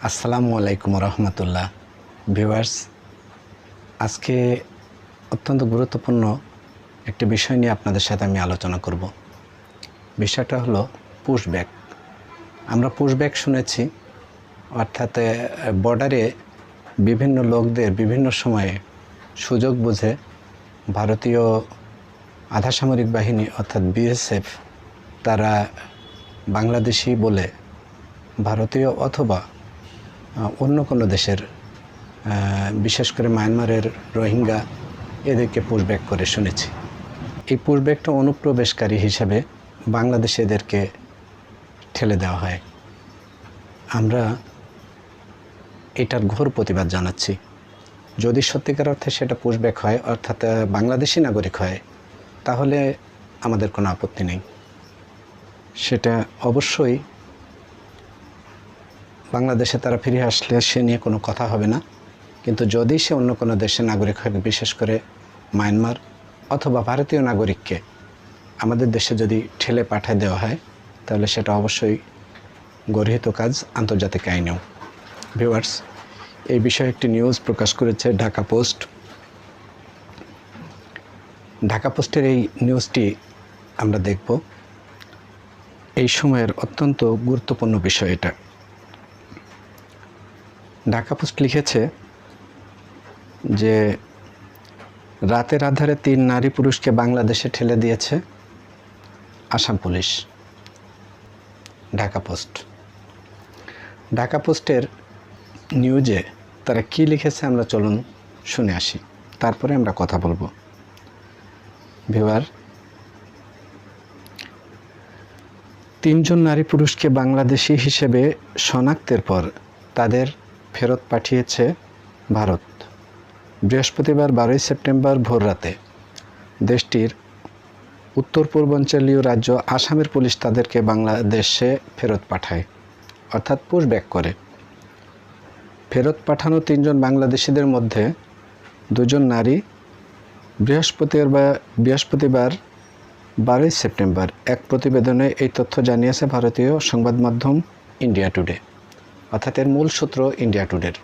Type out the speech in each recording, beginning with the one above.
আসসালামু আলাইকুম রহমতুল্লাহ। ভিউয়ার্স, আজকে অত্যন্ত গুরুত্বপূর্ণ একটি বিষয় নিয়ে আপনাদের সাথে আমি আলোচনা করব। বিষয়টা হলো পুশব্যাক। আমরা পুশব্যাক শুনেছি, অর্থাৎ বর্ডারে বিভিন্ন লোকদের বিভিন্ন সময়ে সুযোগ বুঝে ভারতীয় আধাসামরিক বাহিনী অর্থাৎ বিএসএফ তারা বাংলাদেশি বলে ভারতীয় অথবা অন্য কোনো দেশের বিশেষ করে মায়ানমারের রোহিঙ্গা এদেরকে পুশব্যাক করে শুনেছি। এই পুশব্যাকটা অনুপ্রবেশকারী হিসেবে বাংলাদেশে এদেরকে ঠেলে দেওয়া হয়। আমরা এটার ঘোর প্রতিবাদ জানাচ্ছি। যদি সত্যিকার অর্থে সেটা পুশব্যাক হয়, অর্থাৎ বাংলাদেশি নাগরিক হয়, তাহলে আমাদের কোনো আপত্তি নেই। সেটা অবশ্যই বাংলাদেশে তারা ফিরে আসলে সে নিয়ে কোনো কথা হবে না। কিন্তু যদি সে অন্য কোনো দেশের নাগরিক হয়, বিশেষ করে মায়ানমার অথবা ভারতীয় নাগরিককে আমাদের দেশে যদি ঠেলে পাঠায় দেওয়া হয়, তাহলে সেটা অবশ্যই গর্হিত কাজ আন্তর্জাতিক আইনেও। ভিউয়ার্স, এই বিষয়ে একটি নিউজ প্রকাশ করেছে ঢাকা পোস্ট। ঢাকা পোস্টের এই নিউজটি আমরা দেখব। এই সময়ের অত্যন্ত গুরুত্বপূর্ণ বিষয় এটা। ঢাকা পোস্ট লিখেছে যে রাতের আধারে 3 নারী পুরুষকে বাংলাদেশে ঠেলে দিয়েছে আসাম পুলিশ। ঢাকা পোস্ট। ঢাকা পোস্টের নিউজে তারা কি লিখেছে আমরা চলুন শুনে আসি, তারপরে আমরা কথা বলবো। ভিউয়ার, 3 জন নারী পুরুষকে বাংলাদেশি হিসেবে শনাক্তের পর তাদের ফেরত পাঠিয়েছে ভারত। বৃহস্পতিবার 12 সেপ্টেম্বর ভোররাতে দেশটির উত্তর পূর্বাঞ্চলীয় রাজ্য আসামের পুলিশ তাদেরকে বাংলাদেশে ফেরত পাঠায়, অর্থাৎ পুশব্যাক করে। ফেরত পাঠানো 3 জন বাংলাদেশিদের মধ্যে 2 জন নারী। বৃহস্পতিবার 12 সেপ্টেম্বর এক প্রতিবেদনে এই তথ্য জানিয়েছে ভারতীয় সংবাদ মাধ্যম ইন্ডিয়া টুডে, অর্থাৎ এর মূল সূত্র ইন্ডিয়া টুডের,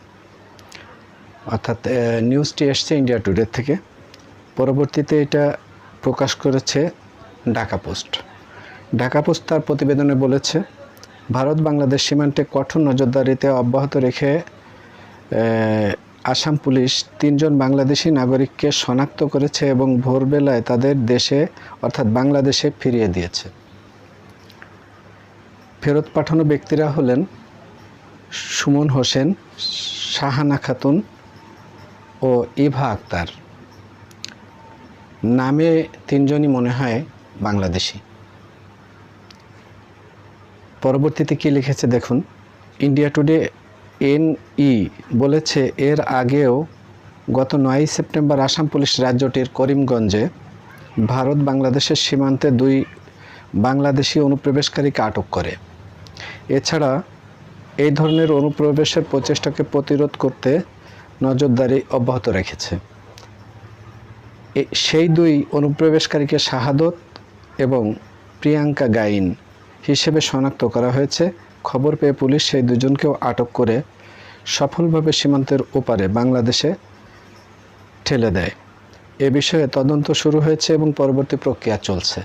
অর্থাৎ নিউজটি এসছে ইন্ডিয়া টুডের থেকে। পরবর্তীতে এটা প্রকাশ করেছে ঢাকা পোস্ট। ঢাকা পোস্ট তার প্রতিবেদনে বলেছে, ভারত বাংলাদেশ সীমান্তে কঠোর নজরদারিতে অব্যাহত রেখে আসাম পুলিশ 3 জন বাংলাদেশি নাগরিককে শনাক্ত করেছে এবং ভোরবেলায় তাদের দেশে অর্থাৎ বাংলাদেশে ফিরিয়ে দিয়েছে। ফেরত পাঠানো ব্যক্তিরা হলেন সুমন হোসেন, শাহানা খাতুন ও ইভা আক্তার। নামে 3 জনই মনে হয় বাংলাদেশি। পরবর্তীতে কি লিখেছে দেখুন। ইন্ডিয়া টুডে NE বলেছে, এর আগেও গত 9 সেপ্টেম্বর আসাম পুলিশ রাজ্যটির করিমগঞ্জে ভারত বাংলাদেশের সীমান্তে 2 বাংলাদেশি অনুপ্রবেশকারীকে আটক করে। এছাড়া এই ধরনের অনুপ্রবেশের প্রচেষ্টাকে প্রতিরোধ করতে নজরদারি অব্যাহত রেখেছে। সেই 2 অনুপ্রবেশকারীকে শাহাদত এবং প্রিয়াঙ্কা গাইন হিসেবে শনাক্ত করা হয়েছে। খবর পেয়ে পুলিশ সেই 2 জনকেও আটক করে সফলভাবে সীমান্তের ওপারে বাংলাদেশে ঠেলে দেয়। এ বিষয়ে তদন্ত শুরু হয়েছে এবং পরবর্তী প্রক্রিয়া চলছে।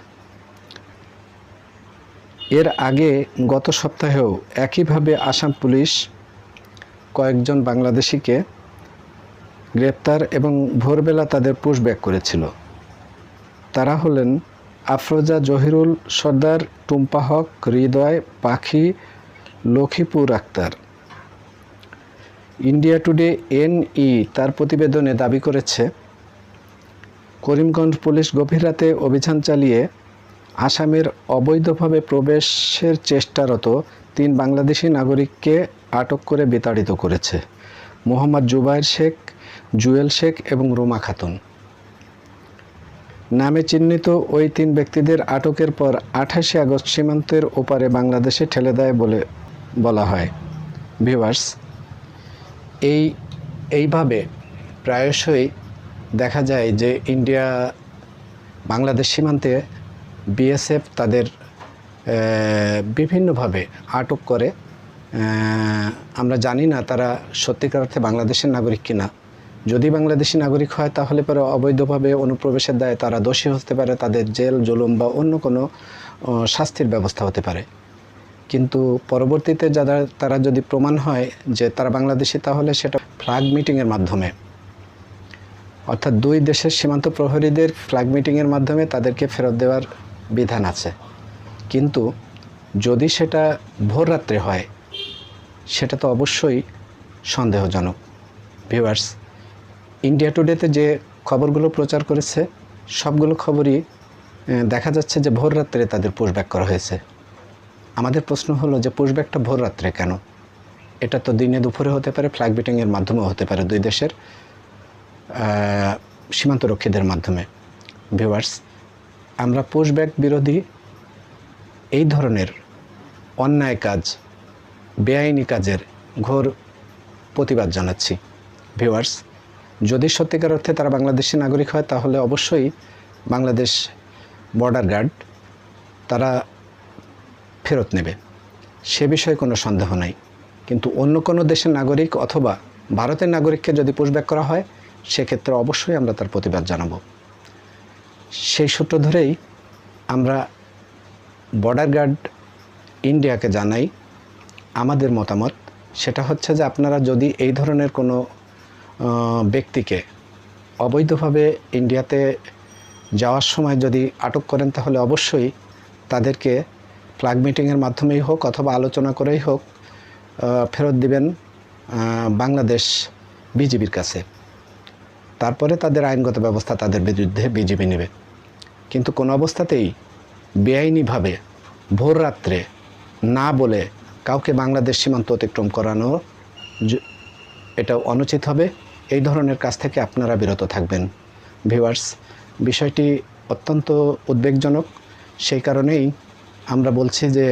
এর আগে গত সপ্তাহেও একইভাবে আসাম পুলিশ কয়েকজন বাংলাদেশিকে গ্রেপ্তার এবং ভোরবেলা তাদের পুশব্যাক করেছিল। তারা হলেন আফরোজা জহিরুল সর্দার, Tumpa Haque, Hriday Pakhi, Lakshmipur Akter. India Today NE তার প্রতিবেদনে দাবি করেছে, করিমগঞ্জ পুলিশ গভীর রাতে অভিযান চালিয়ে আসামের অবৈধভাবে প্রবেশের চেষ্টারত 3 বাংলাদেশি নাগরিককে আটক করে বিতাড়িত করেছে। মোহাম্মদ জুবায়ের শেখ, জুয়েল শেখ এবং রুমা খাতুন নামে চিহ্নিত ওই 3 ব্যক্তিদের আটকের পর 28 আগস্ট সীমান্তের ওপারে বাংলাদেশে ঠেলে দেয় বলে বলা হয়। ভিউয়ার্স, এইভাবে প্রায়শই দেখা যায় যে ইন্ডিয়া বাংলাদেশ সীমান্তে বিএসএফ তাদের বিভিন্নভাবে আটক করে আমরা জানি না তারা সত্যিকার অর্থে বাংলাদেশের নাগরিক কিনা। যদি বাংলাদেশি নাগরিক হয় তাহলে পরে অবৈধভাবে অনুপ্রবেশের দায়ে তারা দোষী হতে পারে, তাদের জেল জুলুম বা অন্য কোনো শাস্তির ব্যবস্থা হতে পারে। কিন্তু পরবর্তীতে তারা যদি প্রমাণ হয় যে তারা বাংলাদেশি, তাহলে সেটা ফ্ল্যাগ মিটিংয়ের মাধ্যমে, অর্থাৎ দুই দেশের সীমান্ত প্রহরীদের ফ্ল্যাগ মিটিংয়ের মাধ্যমে তাদেরকে ফেরত দেওয়ার বিধান আছে। কিন্তু যদি সেটা ভোর রাত্রে হয়, সেটা তো অবশ্যই সন্দেহজনক। ভিউয়ার্স, ইন্ডিয়া টুডেতে যে খবরগুলো প্রচার করেছে সবগুলো খবরই দেখা যাচ্ছে যে ভোর রাত্রে তাদের পুশব্যাক করা হয়েছে। আমাদের প্রশ্ন হলো যে পুশব্যাকটা ভোর রাত্রে কেন? এটা তো দিনে দুপুরে হতে পারে, ফ্ল্যাগ মিটিংয়ের মাধ্যমেও হতে পারে, দুই দেশের সীমান্তরক্ষীদের মাধ্যমে। ভিউয়ার্স, আমরা পুশব্যাক বিরোধী এই ধরনের অন্যায় কাজ, বেআইনি কাজের ঘোর প্রতিবাদ জানাচ্ছি। ভিউয়ার্স, যদি সত্যিকার অর্থে তারা বাংলাদেশি নাগরিক হয় তাহলে অবশ্যই বাংলাদেশ বর্ডার গার্ড তারা ফেরত নেবে, সে বিষয়ে কোনো সন্দেহ নাই। কিন্তু অন্য কোনো দেশের নাগরিক অথবা ভারতের নাগরিককে যদি পুশব্যাক করা হয়, সেক্ষেত্রে অবশ্যই আমরা তার প্রতিবাদ জানাব। সেই সূত্র ধরেই আমরা বর্ডার গার্ড ইন্ডিয়াকে জানাই আমাদের মতামত। সেটা হচ্ছে যে আপনারা যদি এই ধরনের কোনো ব্যক্তিকে অবৈধভাবে ইন্ডিয়াতে যাওয়ার সময় যদি আটক করেন, তাহলে অবশ্যই তাদেরকে ফ্ল্যাগ মিটিংয়ের মাধ্যমেই হোক অথবা আলোচনা করেই হোক ফেরত দিবেন বাংলাদেশ বিজিবির কাছে। তারপরে তাদের আইনগত ব্যবস্থা তাদের বিরুদ্ধে বিজিবি নেবে। কিন্তু কোনো অবস্থাতেই বেআইনিভাবে ভোর রাত্রে না বলে কাউকে বাংলাদেশ সীমান্ত অতিক্রম করানো এটা অনুচিত হবে। এই ধরনের কাজ থেকে আপনারা বিরত থাকবেন। ভিউয়ার্স, বিষয়টি অত্যন্ত উদ্বেগজনক। সেই কারণেই আমরা বলছি যে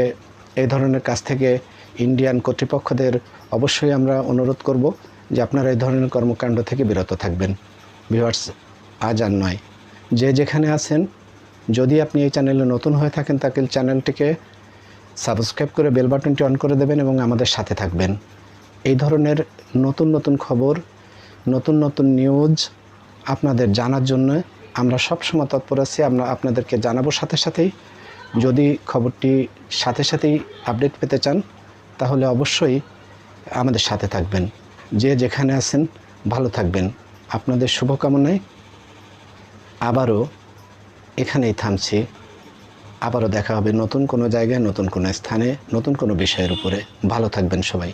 এই ধরনের কাজ থেকে ইন্ডিয়ান কর্তৃপক্ষদের অবশ্যই আমরা অনুরোধ করব যে আপনারা এই ধরনের কর্মকাণ্ড থেকে বিরত থাকবেন। ভিউয়ার্স, আজ আর নয়, যে যেখানে আছেন, যদি আপনি এই চ্যানেলে নতুন হয়ে থাকেন তাহলে চ্যানেলটিকে সাবস্ক্রাইব করে বেল বাটনটি অন করে দেবেন এবং আমাদের সাথে থাকবেন। এই ধরনের নতুন নতুন খবর, নতুন নতুন নিউজ আপনাদের জানার জন্য আমরা সবসময় তৎপর আছি। আমরা আপনাদেরকে জানাবো সাথে সাথেই। যদি খবরটি সাথে সাথেই আপডেট পেতে চান তাহলে অবশ্যই আমাদের সাথে থাকবেন। যে যেখানে আছেন ভালো থাকবেন। আপনাদের শুভকামনায় আবারও এখানেই থামছি। আবারও দেখা হবে নতুন কোনো জায়গায়, নতুন কোনো স্থানে, নতুন কোনো বিষয়ের উপরে। ভালো থাকবেন সবাই।